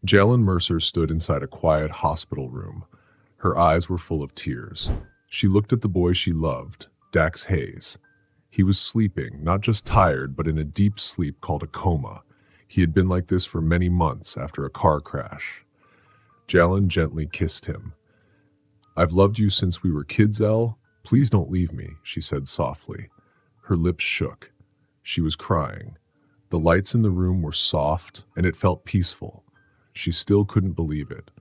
Jalen Mercer stood inside a quiet hospital room. Her eyes were full of tears. She looked at the boy she loved, Dax Hayes. He was sleeping, not just tired, but in a deep sleep called a coma. He had been like this for many months after a car crash. Jalen gently kissed him. "I've loved you since we were kids, Elle. Please don't leave me," she said softly. Her lips shook. She was crying. The lights in the room were soft, and it felt peaceful. She still couldn't believe it.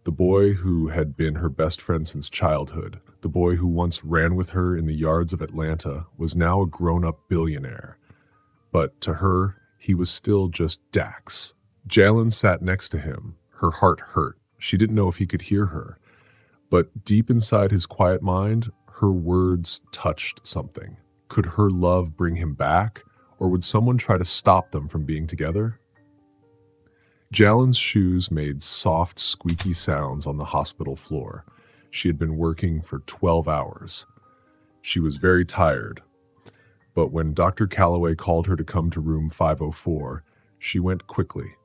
The boy who had been her best friend since childhood, the boy who once ran with her in the yards of Atlanta, was now a grown-up billionaire. But to her, he was still just Dax. Jalen sat next to him. Her heart hurt. She didn't know if he could hear her. But deep inside his quiet mind, her words touched something. Could her love bring him back, or would someone try to stop them from being together? Jalen's shoes made soft, squeaky sounds on the hospital floor. She had been working for 12 hours. She was very tired, but when Dr. Calloway called her to come to room 504, she went quickly.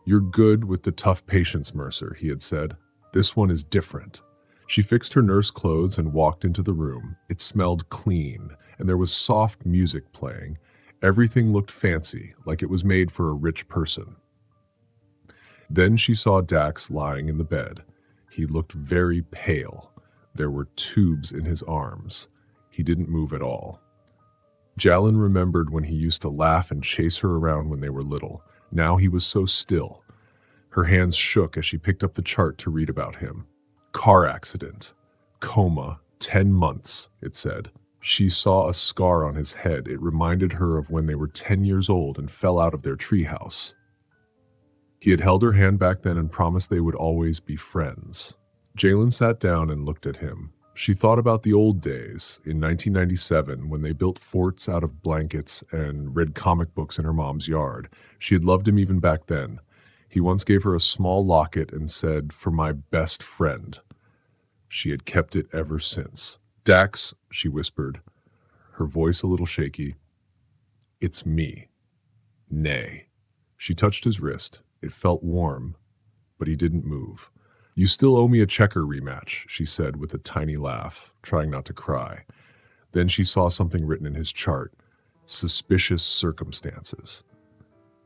"You're good with the tough patients, Mercer," he had said. "This one is different." She fixed her nurse clothes and walked into the room. It smelled clean, and there was soft music playing. Everything looked fancy, like it was made for a rich person. Then she saw Dax lying in the bed. He looked very pale. There were tubes in his arms. He didn't move at all. Jalen remembered when he used to laugh and chase her around when they were little. Now he was so still. Her hands shook as she picked up the chart to read about him. Car accident. Coma. 10 months, it said. She saw a scar on his head. It reminded her of when they were 10 years old and fell out of their treehouse. He had held her hand back then and promised they would always be friends. Jalen sat down and looked at him. She thought about the old days, in 1997, when they built forts out of blankets and read comic books in her mom's yard. She had loved him even back then. He once gave her a small locket and said, "For my best friend." She had kept it ever since. "Dax," she whispered, her voice a little shaky, "it's me. Nay." She touched his wrist. It felt warm, but he didn't move. "You still owe me a checker rematch," she said with a tiny laugh, trying not to cry. Then she saw something written in his chart. Suspicious circumstances.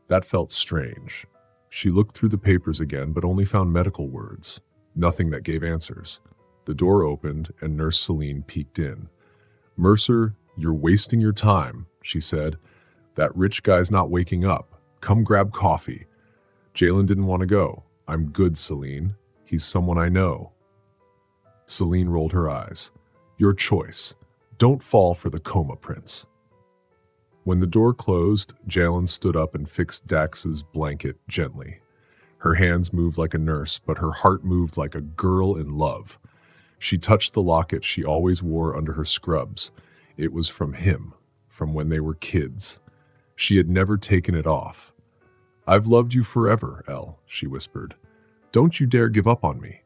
That felt strange. She looked through the papers again, but only found medical words. Nothing that gave answers. The door opened, and Nurse Celine peeked in. "Mercer, you're wasting your time," she said. "That rich guy's not waking up. Come grab coffee." Jalen didn't want to go. "I'm good, Celine. He's someone I know." Celine rolled her eyes. "Your choice. Don't fall for the coma prince." When the door closed, Jalen stood up and fixed Dax's blanket gently. Her hands moved like a nurse, but her heart moved like a girl in love. She touched the locket she always wore under her scrubs. It was from him, from when they were kids. She had never taken it off. "I've loved you forever, Elle," she whispered. "Don't you dare give up on me."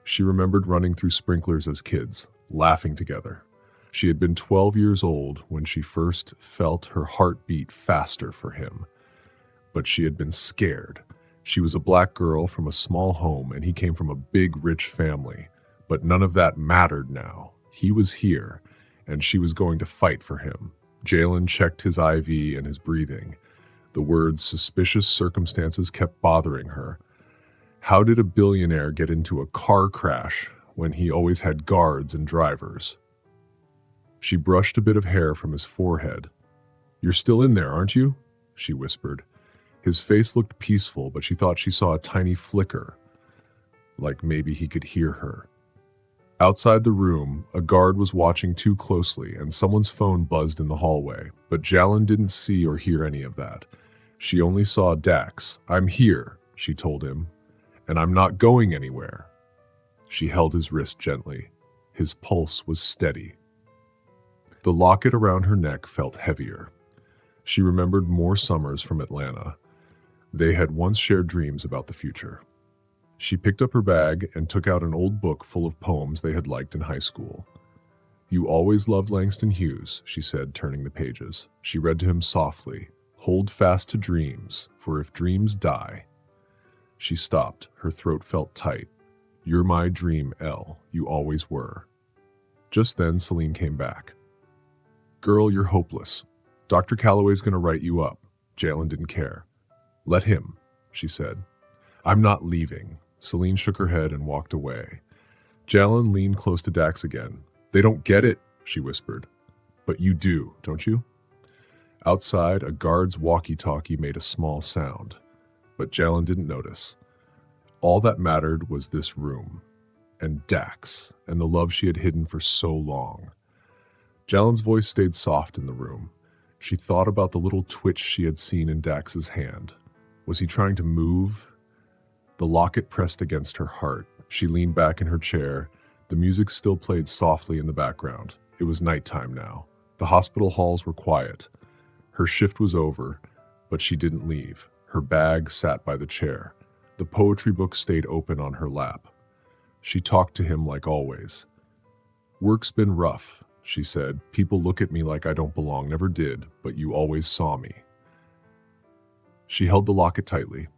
She remembered running through sprinklers as kids, laughing together. She had been 12 years old when she first felt her heart beat faster for him. But she had been scared. She was a black girl from a small home, and he came from a big, rich family. But none of that mattered now. He was here, and she was going to fight for him. Jalen checked his IV and his breathing. The words "suspicious circumstances" kept bothering her. How did a billionaire get into a car crash when he always had guards and drivers? She brushed a bit of hair from his forehead. "You're still in there, aren't you?" she whispered. His face looked peaceful, but she thought she saw a tiny flicker, like maybe he could hear her. Outside the room, a guard was watching too closely, and someone's phone buzzed in the hallway, but Jalen didn't see or hear any of that. She only saw Dax. "I'm here," she told him, "and I'm not going anywhere." She held his wrist gently. His pulse was steady. The locket around her neck felt heavier. She remembered more summers from Atlanta. They had once shared dreams about the future. She picked up her bag and took out an old book full of poems they had liked in high school. "You always loved Langston Hughes," she said, turning the pages. She read to him softly, "Hold fast to dreams, for if dreams die..." She stopped. Her throat felt tight. You're my dream, Elle. You always were. Just then, Celine came back. Girl, you're hopeless. Dr. Calloway's going to write you up. Jalen didn't care. Let him, she said. I'm not leaving. Celine shook her head and walked away. Jalen leaned close to Dax again. They don't get it, she whispered. But you do, don't you? Outside, a guard's walkie-talkie made a small sound, but Jalen didn't notice. All that mattered was this room, and Dax, and the love she had hidden for so long. Jalen's voice stayed soft in the room. She thought about the little twitch she had seen in Dax's hand. Was he trying to move? The locket pressed against her heart. She leaned back in her chair. The music still played softly in the background. It was nighttime now. The hospital halls were quiet. Her shift was over, but she didn't leave. Her bag sat by the chair. The poetry book stayed open on her lap. She talked to him like always. Work's been rough, she said. People look at me like I don't belong. Never did, but you always saw me. She held the locket tightly.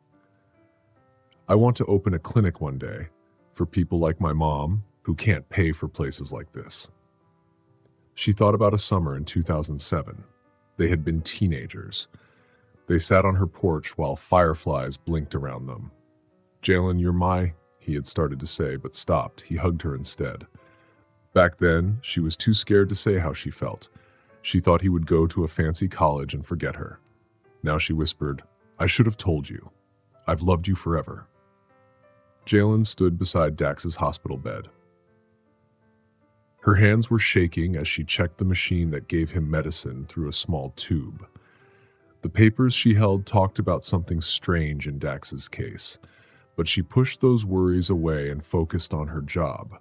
I want to open a clinic one day for people like my mom who can't pay for places like this. She thought about a summer in 2007. They had been teenagers. They sat on her porch while fireflies blinked around them. Jalen, you're my, he had started to say, but stopped. He hugged her instead. Back then, she was too scared to say how she felt. She thought he would go to a fancy college and forget her. Now she whispered, I should have told you. I've loved you forever. Jalen stood beside Dax's hospital bed. Her hands were shaking as she checked the machine that gave him medicine through a small tube. The papers she held talked about something strange in Dax's case, but she pushed those worries away and focused on her job.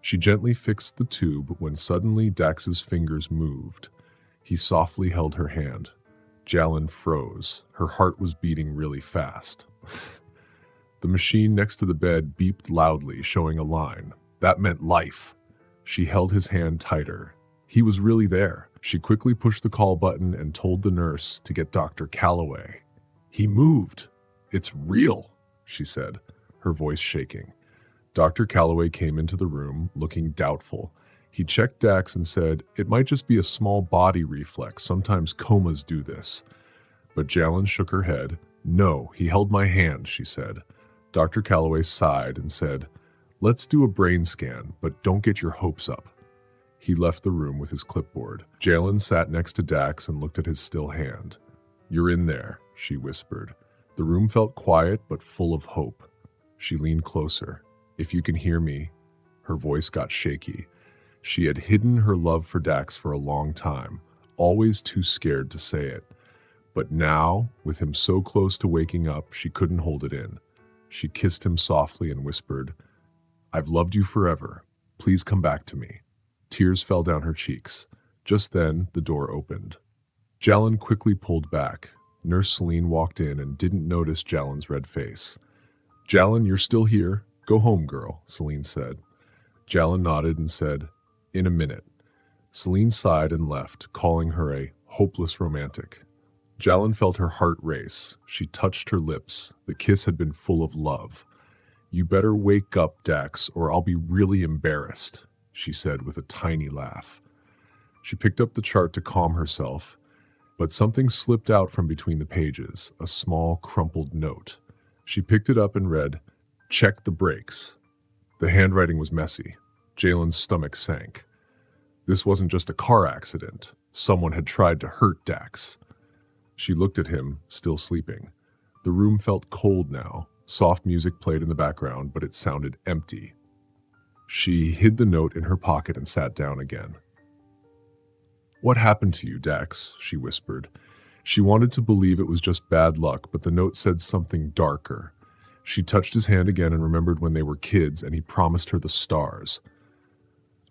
She gently fixed the tube when suddenly Dax's fingers moved. He softly held her hand. Jalen froze. Her heart was beating really fast. The machine next to the bed beeped loudly, showing a line. That meant life. She held his hand tighter. He was really there. She quickly pushed the call button and told the nurse to get Dr. Calloway. He moved. It's real, she said, her voice shaking. Dr. Calloway came into the room, looking doubtful. He checked Dax and said, it might just be a small body reflex. Sometimes comas do this. But Jalen shook her head. No, he held my hand, she said. Dr. Calloway sighed and said, let's do a brain scan, but don't get your hopes up. He left the room with his clipboard. Jalen sat next to Dax and looked at his still hand. You're in there, she whispered. The room felt quiet but full of hope. She leaned closer. If you can hear me. Her voice got shaky. She had hidden her love for Dax for a long time, always too scared to say it. But now, with him so close to waking up, she couldn't hold it in. She kissed him softly and whispered, I've loved you forever. Please come back to me. Tears fell down her cheeks. Just then, the door opened. Jalen quickly pulled back. Nurse Celine walked in and didn't notice Jalen's red face. Jalen, you're still here? Go home, girl, Celine said. Jalen nodded and said, in a minute. Celine sighed and left, calling her a hopeless romantic. Jalen felt her heart race. She touched her lips. The kiss had been full of love. You better wake up, Dax, or I'll be really embarrassed, she said with a tiny laugh. She picked up the chart to calm herself, but something slipped out from between the pages, a small, crumpled note. She picked it up and read, check the brakes. The handwriting was messy. Jalen's stomach sank. This wasn't just a car accident. Someone had tried to hurt Dax. She looked at him, still sleeping. The room felt cold now. Soft music played in the background, but it sounded empty. She hid the note in her pocket and sat down again. What happened to you, Dax? She whispered. She wanted to believe it was just bad luck, but the note said something darker. She touched his hand again and remembered when they were kids and he promised her the stars.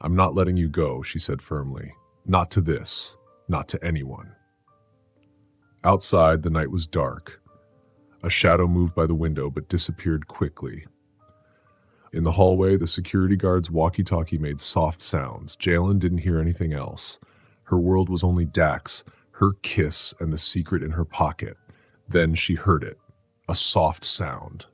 I'm not letting you go, she said firmly. Not to this. Not to anyone. Outside, the night was dark. A shadow moved by the window but disappeared quickly. In the hallway, the security guard's walkie-talkie made soft sounds. Jalen didn't hear anything else. Her world was only Dax, her kiss, and the secret in her pocket. Then she heard it. A soft sound.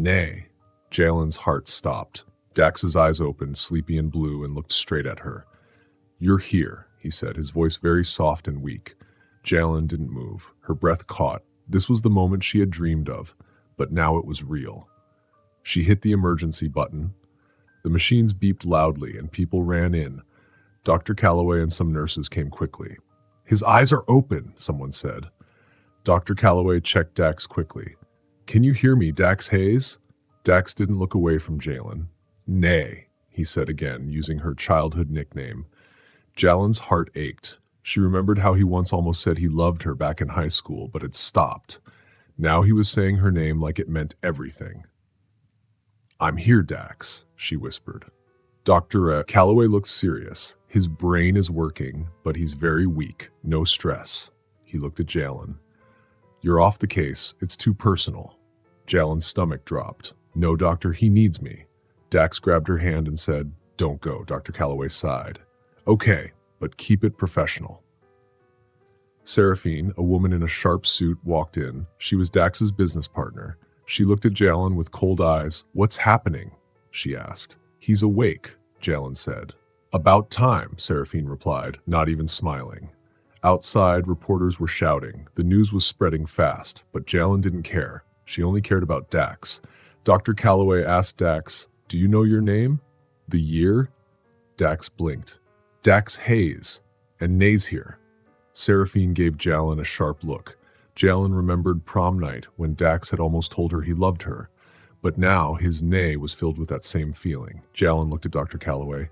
Nay. Jalen's heart stopped. Dax's eyes opened, sleepy and blue, and looked straight at her. You're here, he said, his voice very soft and weak. Jalen didn't move. Her breath caught. This was the moment she had dreamed of, but now it was real. She hit the emergency button. The machines beeped loudly and people ran in. Dr. Calloway and some nurses came quickly. His eyes are open, someone said. Dr. Calloway checked Dax quickly. Can you hear me, Dax Hayes? Dax didn't look away from Jalen. Nay, he said again, using her childhood nickname. Jalen's heart ached. She remembered how he once almost said he loved her back in high school, but had stopped. Now he was saying her name like it meant everything. I'm here, Dax, she whispered. Dr. Calloway looked serious. His brain is working, but he's very weak. No stress. He looked at Jalen. You're off the case. It's too personal. Jalen's stomach dropped. No, doctor, he needs me. Dax grabbed her hand and said, Don't go, Dr. Calloway sighed. Okay, but keep it professional. Seraphine, a woman in a sharp suit, walked in. She was Dax's business partner. She looked at Jalen with cold eyes. What's happening? She asked. He's awake, Jalen said. About time, Seraphine replied, not even smiling. Outside, reporters were shouting. The news was spreading fast, but Jalen didn't care. She only cared about Dax. Dr. Calloway asked Dax, Do you know your name? The year? Dax blinked. Dax Hayes. And Nay's here. Seraphine gave Jalen a sharp look. Jalen remembered prom night when Dax had almost told her he loved her. But now his nay was filled with that same feeling. Jalen looked at Dr. Calloway.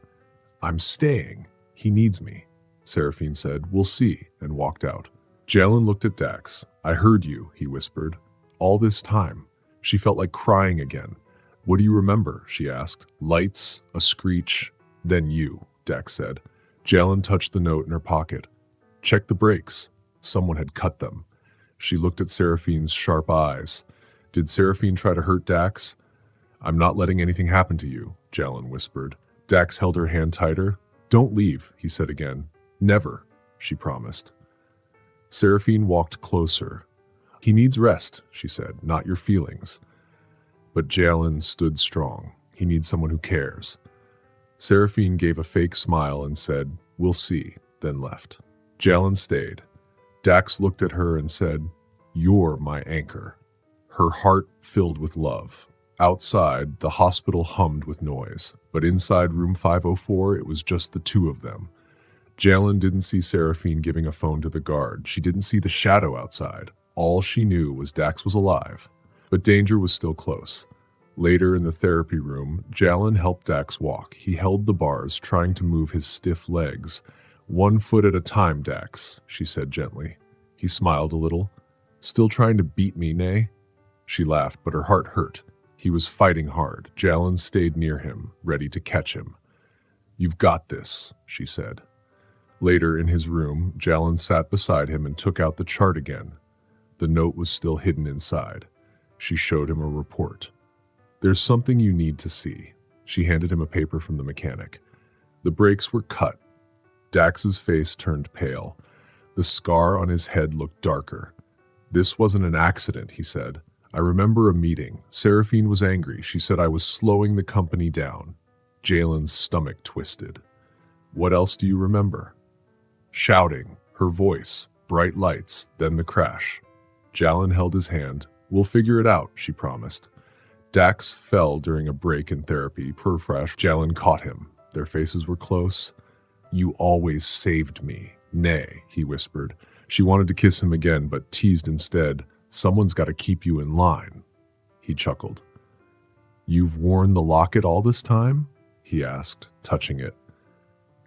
I'm staying. He needs me. Seraphine said, We'll see, and walked out. Jalen looked at Dax. I heard you, he whispered. All this time. She felt like crying again. What do you remember? She asked. Lights, a screech, then you, Dax said. Jalen touched the note in her pocket. Check the brakes. Someone had cut them. She looked at Seraphine's sharp eyes. Did Seraphine try to hurt Dax? I'm not letting anything happen to you, Jalen whispered. Dax held her hand tighter. Don't leave, he said again. Never, she promised. Seraphine walked closer. He needs rest, she said, not your feelings. But Jalen stood strong. He needs someone who cares. Seraphine gave a fake smile and said, We'll see, then left. Jalen stayed. Dax looked at her and said, You're my anchor. Her heart filled with love. Outside, the hospital hummed with noise, but inside room 504, it was just the two of them. Jalen didn't see Seraphine giving a phone to the guard. She didn't see the shadow outside. All she knew was Dax was alive, but danger was still close. Later in the therapy room, Jalen helped Dax walk. He held the bars, trying to move his stiff legs. 1 foot at a time, Dax, she said gently. He smiled a little. Still trying to beat me, Nay? She laughed, but her heart hurt. He was fighting hard. Jalen stayed near him, ready to catch him. You've got this, she said. Later in his room, Jalen sat beside him and took out the chart again. The note was still hidden inside. She showed him a report. There's something you need to see. She handed him a paper from the mechanic. The brakes were cut. Dax's face turned pale. The scar on his head looked darker. This wasn't an accident, he said. I remember a meeting. Seraphine was angry. She said I was slowing the company down. Jalen's stomach twisted. What else do you remember? Shouting, her voice, bright lights, then the crash. Jalen held his hand. We'll figure it out, she promised. Dax fell during a break in therapy. Perfresh, Jalen caught him. Their faces were close. You always saved me. Nay, he whispered. She wanted to kiss him again, but teased instead. Someone's got to keep you in line. He chuckled. You've worn the locket all this time? He asked, touching it.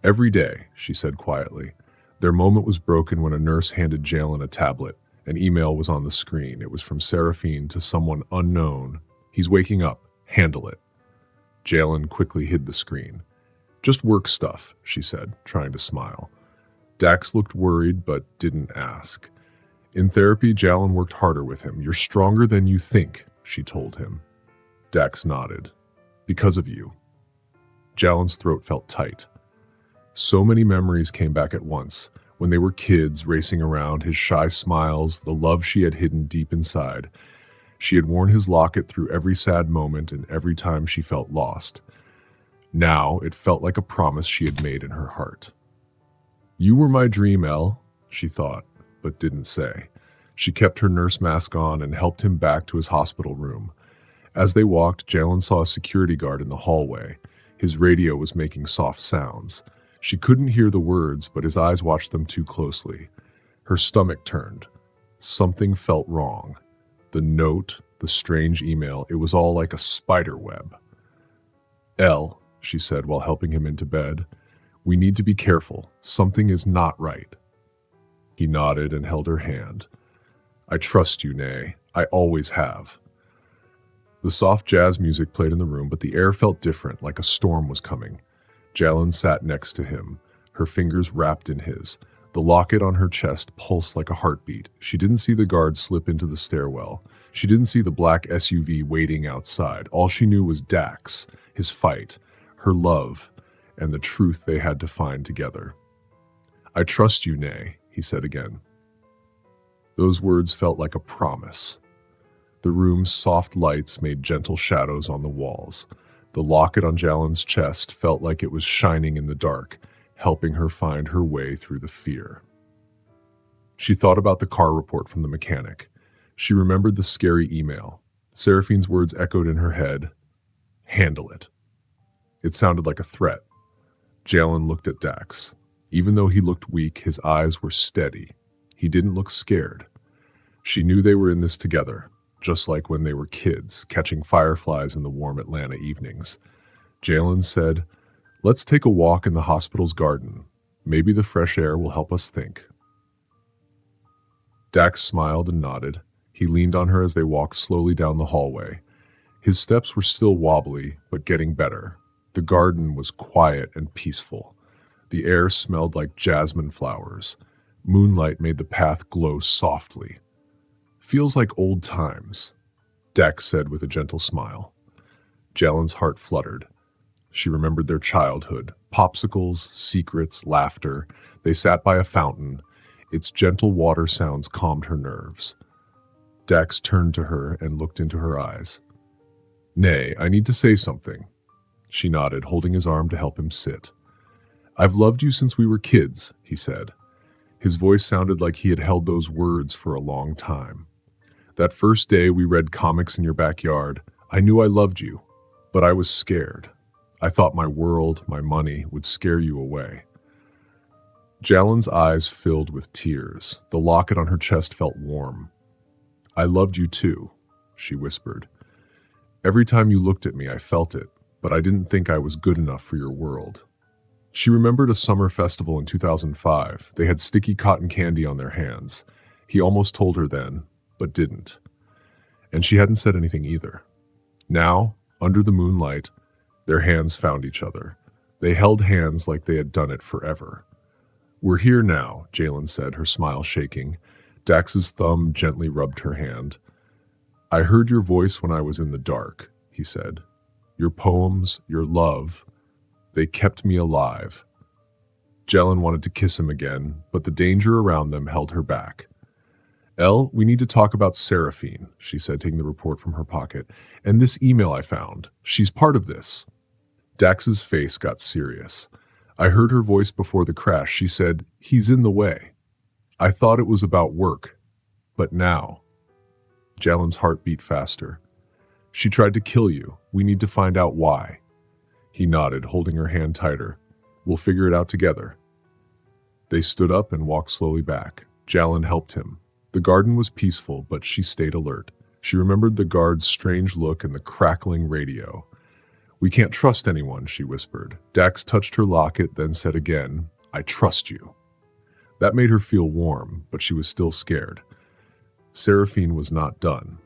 Every day, she said quietly. Their moment was broken when a nurse handed Jalen a tablet. An email was on the screen. It was from Seraphine to someone unknown. He's waking up. Handle it. Jalen quickly hid the screen. Just work stuff, she said, trying to smile. Dax looked worried but didn't ask. In therapy, Jalen worked harder with him. You're stronger than you think, she told him. Dax nodded. Because of you. Jalen's throat felt tight. So many memories came back at once. When they were kids, racing around, his shy smiles, the love she had hidden deep inside. She had worn his locket through every sad moment and every time she felt lost. Now it felt like a promise she had made in her heart. "You were my dream, Elle," she thought, but didn't say. She kept her nurse mask on and helped him back to his hospital room. As they walked, Jalen saw a security guard in the hallway. His radio was making soft sounds. She couldn't hear the words, but his eyes watched them too closely. Her stomach turned. Something felt wrong. The note, the strange email, it was all like a spider web. "Elle," she said while helping him into bed, "we need to be careful. Something is not right." He nodded and held her hand. "I trust you, Nay. I always have." The soft jazz music played in the room, but the air felt different, like a storm was coming. Jalen sat next to him, her fingers wrapped in his. The locket on her chest pulsed like a heartbeat. She didn't see the guard slip into the stairwell. She didn't see the black SUV waiting outside. All she knew was Dax, his fight, her love, and the truth they had to find together. "I trust you, Nay," he said again. Those words felt like a promise. The room's soft lights made gentle shadows on the walls. The locket on Jalen's chest felt like it was shining in the dark, helping her find her way through the fear. She thought about the car report from the mechanic. She remembered the scary email. Seraphine's words echoed in her head. "Handle it." It sounded like a threat. Jalen looked at Dax. Even though he looked weak, his eyes were steady. He didn't look scared. She knew they were in this together, just like when they were kids, catching fireflies in the warm Atlanta evenings. Jalen said, "Let's take a walk in the hospital's garden. Maybe the fresh air will help us think." Dax smiled and nodded. He leaned on her as they walked slowly down the hallway. His steps were still wobbly, but getting better. The garden was quiet and peaceful. The air smelled like jasmine flowers. Moonlight made the path glow softly. "Feels like old times," Dax said with a gentle smile. Jalen's heart fluttered. She remembered their childhood, popsicles, secrets, laughter. They sat by a fountain. Its gentle water sounds calmed her nerves. Dax turned to her and looked into her eyes. "Nay, I need to say something." She nodded, holding his arm to help him sit. "I've loved you since we were kids," he said. His voice sounded like he had held those words for a long time. "That first day we read comics in your backyard, I knew I loved you, but I was scared. I thought my world, my money, would scare you away." Jalen's eyes filled with tears. The locket on her chest felt warm. "I loved you too," she whispered. "Every time you looked at me, I felt it, but I didn't think I was good enough for your world." She remembered a summer festival in 2005. They had sticky cotton candy on their hands. He almost told her then, but didn't. And she hadn't said anything either. Now, under the moonlight, their hands found each other. They held hands like they had done it forever. "We're here now," Jalen said, her smile shaking. Dax's thumb gently rubbed her hand. "I heard your voice when I was in the dark," he said. "Your poems, your love, they kept me alive." Jalen wanted to kiss him again, but the danger around them held her back. "Elle, we need to talk about Seraphine," she said, taking the report from her pocket. "And this email I found. She's part of this." Dax's face got serious. "I heard her voice before the crash. She said, 'He's in the way.' I thought it was about work. But now..." Jalen's heart beat faster. "She tried to kill you. We need to find out why." He nodded, holding her hand tighter. "We'll figure it out together." They stood up and walked slowly back. Jalen helped him. The garden was peaceful, but she stayed alert. She remembered the guard's strange look and the crackling radio. "We can't trust anyone," she whispered. Dax touched her locket, then said again, "I trust you." That made her feel warm, but she was still scared. Seraphine was not done,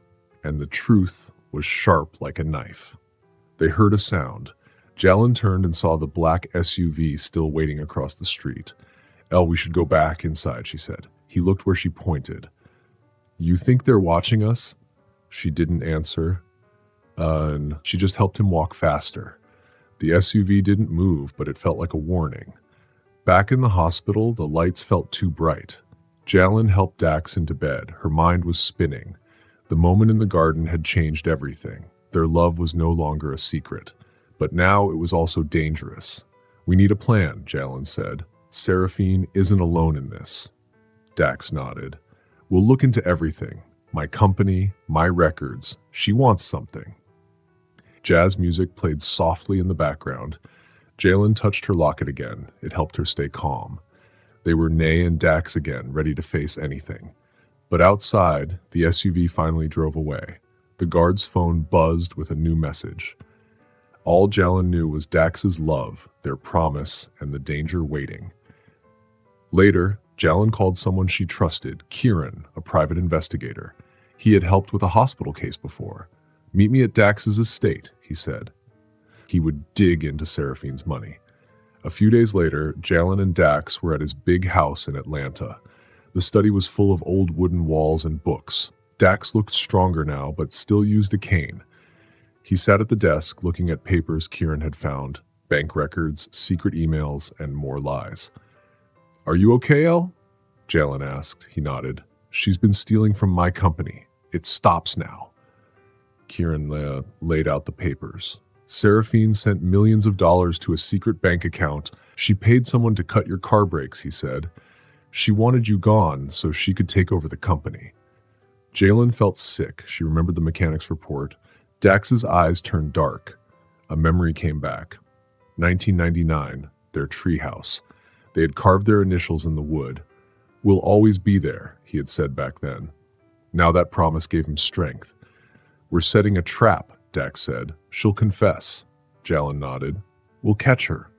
and the truth was sharp like a knife. They heard a sound. Jalen turned and saw the black SUV still waiting across the street. "Elle, we should go back inside," she said. He looked where she pointed. "You think they're watching us?" She didn't answer. And she just helped him walk faster. The SUV didn't move, but it felt like a warning. Back in the hospital, the lights felt too bright. Jalen helped Dax into bed. Her mind was spinning. The moment in the garden had changed everything. Their love was no longer a secret, but now it was also dangerous. "We need a plan," Jalen said. "Seraphine isn't alone in this." Dax nodded. "We'll look into everything. My company, my records. She wants something." Jazz music played softly in the background. Jalen touched her locket again. It helped her stay calm. They were Nay and Dax again, ready to face anything. But outside, the SUV finally drove away. The guard's phone buzzed with a new message. All Jalen knew was Dax's love, their promise, and the danger waiting. Later, Jalen called someone she trusted, Kieran, a private investigator. He had helped with a hospital case before. "Meet me at Dax's estate," he said. He would dig into Seraphine's money. A few days later, Jalen and Dax were at his big house in Atlanta. The study was full of old wooden walls and books. Dax looked stronger now, but still used a cane. He sat at the desk looking at papers Kieran had found, bank records, secret emails, and more lies. "Are you okay, El?" Jalen asked. He nodded. "She's been stealing from my company. It stops now." Kieran laid out the papers. "Seraphine sent millions of dollars to a secret bank account. She paid someone to cut your car brakes," he said. "She wanted you gone so she could take over the company." Jalen felt sick. She remembered the mechanic's report. Dax's eyes turned dark. A memory came back. 1999, their treehouse. They had carved their initials in the wood. "We'll always be there," he had said back then. Now that promise gave him strength. "We're setting a trap," Dax said. "She'll confess." Jalen nodded. "We'll catch her."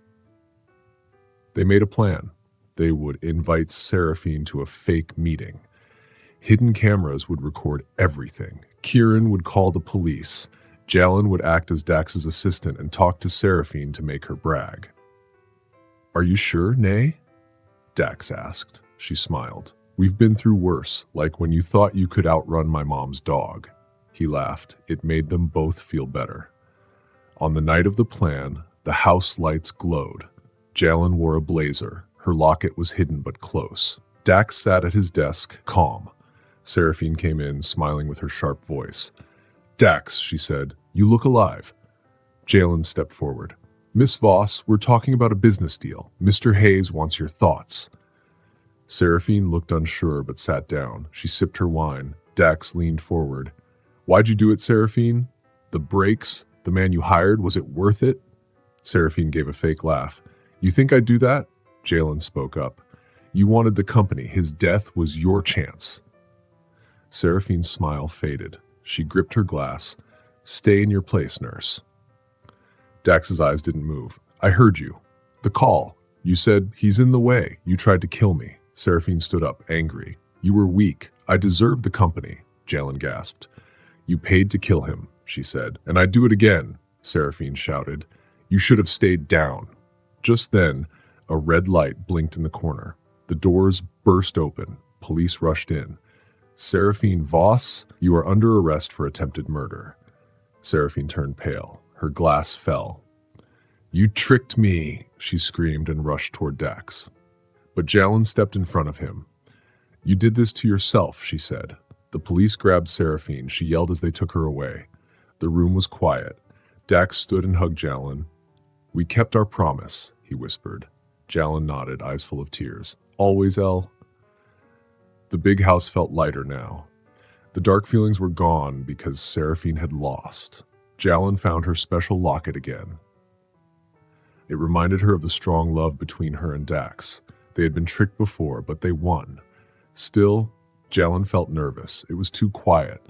They made a plan. They would invite Seraphine to a fake meeting. Hidden cameras would record everything. Kieran would call the police. Jalen would act as Dax's assistant and talk to Seraphine to make her brag. "Are you sure, Nay?" Dax asked. She smiled. "We've been through worse, like when you thought you could outrun my mom's dog." He laughed. It made them both feel better. On the night of the plan, the house lights glowed. Jalen wore a blazer. Her locket was hidden but close. Dax sat at his desk, calm. Seraphine came in, smiling with her sharp voice. "Dax," she said, "you look alive." Jalen stepped forward. "Miss Voss, we're talking about a business deal. Mr. Hayes wants your thoughts." Seraphine looked unsure but sat down. She sipped her wine. Dax leaned forward. "Why'd you do it, Seraphine? The brakes, the man you hired, was it worth it?" Seraphine gave a fake laugh. "You think I'd do that?" Jalen spoke up. "You wanted the company. His death was your chance." Seraphine's smile faded. She gripped her glass. "Stay in your place, nurse." Dax's eyes didn't move. "I heard you. The call. You said, 'He's in the way.' You tried to kill me." Seraphine stood up, angry. "You were weak. I deserve the company," Jalen gasped. "You paid to kill him," she said. "And I'd do it again," Seraphine shouted. "You should have stayed down." Just then, a red light blinked in the corner. The doors burst open. Police rushed in. "Seraphine Voss, you are under arrest for attempted murder." Seraphine turned pale. Her glass fell. "You tricked me," she screamed and rushed toward Dax. But Jalen stepped in front of him. "You did this to yourself," she said. The police grabbed Seraphine. She yelled as they took her away. The room was quiet. Dax stood and hugged Jalen. "We kept our promise," he whispered. Jalen nodded, eyes full of tears. "Always, El?" The big house felt lighter now. The dark feelings were gone because Seraphine had lost. Jalen found her special locket again. It reminded her of the strong love between her and Dax. They had been tricked before, but they won. Still, Jalen felt nervous. It was too quiet.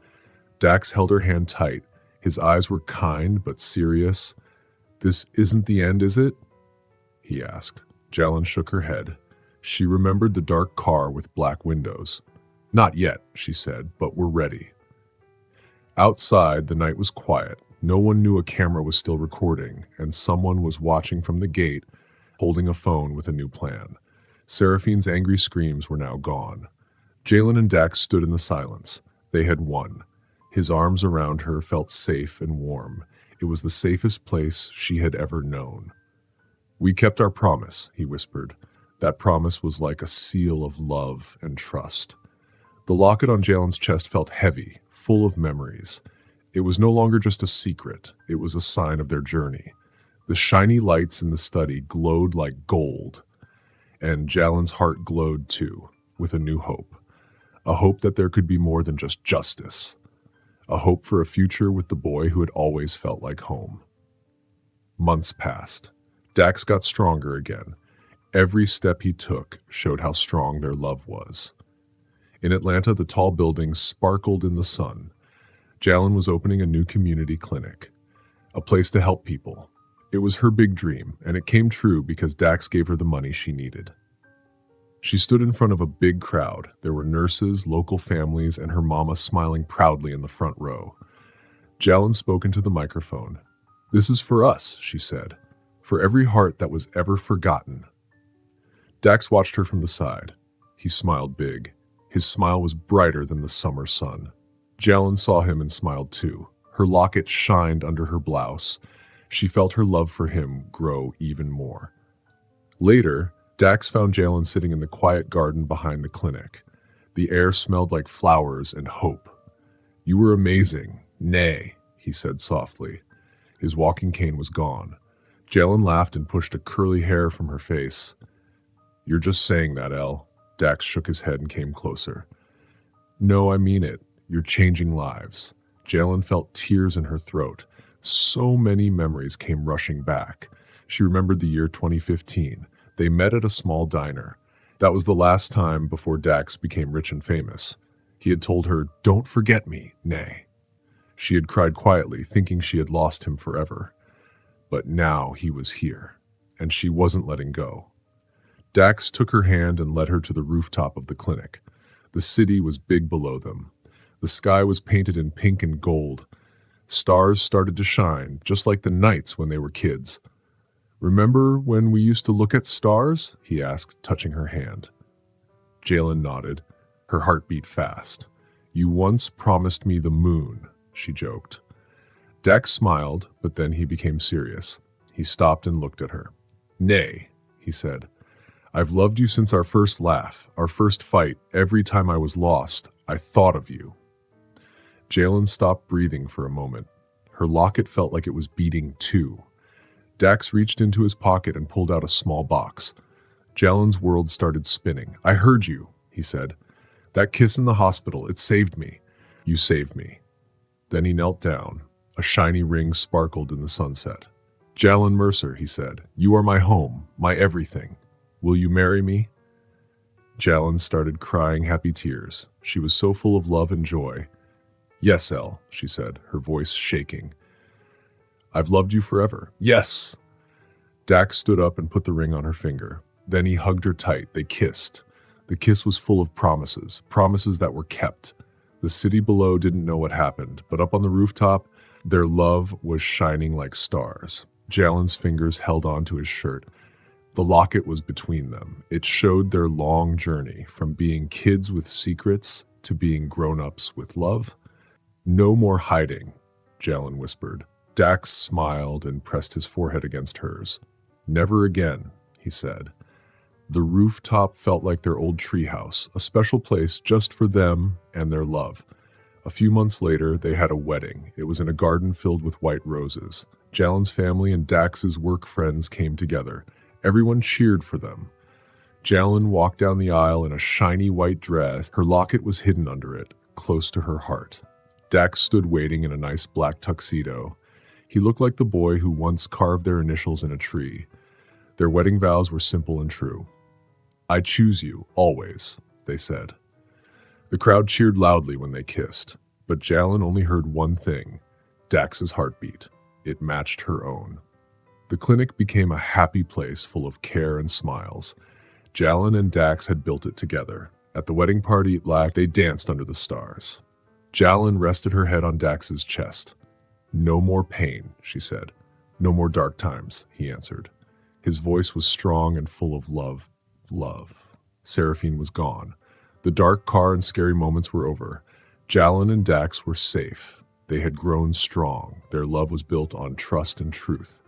Dax held her hand tight. His eyes were kind but serious. "This isn't the end, is it?" he asked. Jalen shook her head. She remembered the dark car with black windows. "Not yet," she said, "but we're ready." Outside, the night was quiet. No one knew a camera was still recording, and someone was watching from the gate, holding a phone with a new plan. Seraphine's angry screams were now gone. Jalen and Dax stood in the silence. They had won. His arms around her felt safe and warm. It was the safest place she had ever known. "We kept our promise," he whispered. That promise was like a seal of love and trust. The locket on Jalen's chest felt heavy, full of memories. It was no longer just a secret, it was a sign of their journey. The shiny lights in the study glowed like gold, and Jalen's heart glowed too, with a new hope. A hope that there could be more than just justice. A hope for a future with the boy who had always felt like home. Months passed. Dax got stronger again. Every step he took showed how strong their love was. In Atlanta, the tall buildings sparkled in the sun. Jalen was opening a new community clinic, a place to help people. It was her big dream, and it came true because Dax gave her the money she needed. She stood in front of a big crowd. There were nurses, local families, and her mama smiling proudly in the front row. Jalen spoke into the microphone. "This is for us," she said, "for every heart that was ever forgotten." Dax watched her from the side. He smiled big. His smile was brighter than the summer sun. Jalen saw him and smiled too. Her locket shined under her blouse. She felt her love for him grow even more. Later, Dax found Jalen sitting in the quiet garden behind the clinic. The air smelled like flowers and hope. "You were amazing, Nay," he said softly. His walking cane was gone. Jalen laughed and pushed a curly hair from her face. "You're just saying that, Elle." Dax shook his head and came closer. "No, I mean it. You're changing lives." Jalen felt tears in her throat. So many memories came rushing back. She remembered the year 2015. They met at a small diner. That was the last time before Dax became rich and famous. He had told her, "Don't forget me, Nay." She had cried quietly, thinking she had lost him forever. But now he was here, and she wasn't letting go. Dax took her hand and led her to the rooftop of the clinic. The city was big below them. The sky was painted in pink and gold. Stars started to shine, just like the nights when they were kids. "Remember when we used to look at stars?" he asked, touching her hand. Jalen nodded. Her heart beat fast. "You once promised me the moon," she joked. Dax smiled, but then he became serious. He stopped and looked at her. "Nay," he said. "I've loved you since our first laugh, our first fight. Every time I was lost, I thought of you." Jalen stopped breathing for a moment. Her locket felt like it was beating too. Dax reached into his pocket and pulled out a small box. Jalen's world started spinning. "I heard you," he said. "That kiss in the hospital, it saved me. You saved me." Then he knelt down. A shiny ring sparkled in the sunset. "Jalen Mercer," he said, "you are my home, my everything. Will you marry me?" Jalen started crying happy tears. She was so full of love and joy. "Yes, Elle," she said, her voice shaking. "I've loved you forever." "Yes!" Dax stood up and put the ring on her finger. Then he hugged her tight. They kissed. The kiss was full of promises, promises that were kept. The city below didn't know what happened, but up on the rooftop, their love was shining like stars. Jalen's fingers held onto his shirt. The locket was between them. It showed their long journey from being kids with secrets to being grown-ups with love. "No more hiding," Jalen whispered. Dax smiled and pressed his forehead against hers. "Never again," he said. The rooftop felt like their old treehouse, a special place just for them and their love. A few months later, they had a wedding. It was in a garden filled with white roses. Jalen's family and Dax's work friends came together. Everyone cheered for them. Jalen walked down the aisle in a shiny white dress. Her locket was hidden under it, close to her heart. Dax stood waiting in a nice black tuxedo. He looked like the boy who once carved their initials in a tree. Their wedding vows were simple and true. "I choose you, always," they said. The crowd cheered loudly when they kissed, but Jalen only heard one thing, Dax's heartbeat. It matched her own. The clinic became a happy place full of care and smiles. Jalen and Dax had built it together. At the wedding party at LAC, they danced under the stars. Jalen rested her head on Dax's chest. "No more pain," she said. "No more dark times," he answered. His voice was strong and full of love. Seraphine was gone. The dark car and scary moments were over. Jalen and Dax were safe. They had grown strong. Their love was built on trust and truth.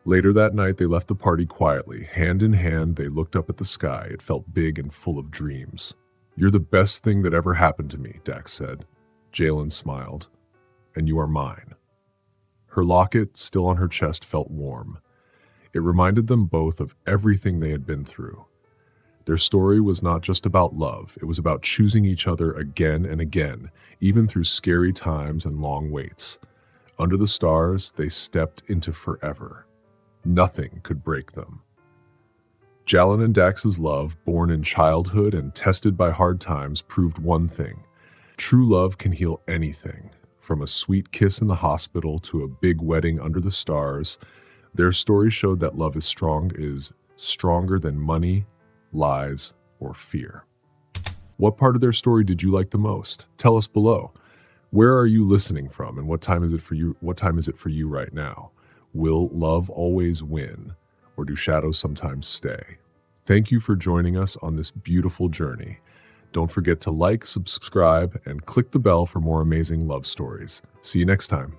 Later that night, they left the party quietly. Hand in hand, they looked up at the sky. It felt big and full of dreams. "You're the best thing that ever happened to me," Dax said. Jalen smiled. And you are mine. Her locket, still on her chest, felt warm. It reminded them both of everything they had been through. Their story was not just about love, it was about choosing each other again and again, even through scary times and long waits. Under the stars, they stepped into forever. Nothing could break them. Jalen and Dax's love, born in childhood and tested by hard times, proved one thing. True love can heal anything, from a sweet kiss in the hospital to a big wedding under the stars. Their story showed that love is stronger than money, lies, or fear. What part of their story did you like the most? Tell us below. Where are you listening from, and what time is it for you? What time is it for you right now? Will love always win, or do shadows sometimes stay? Thank you for joining us on this beautiful journey. Don't forget to like, subscribe, and click the bell for more amazing love stories. See you next time.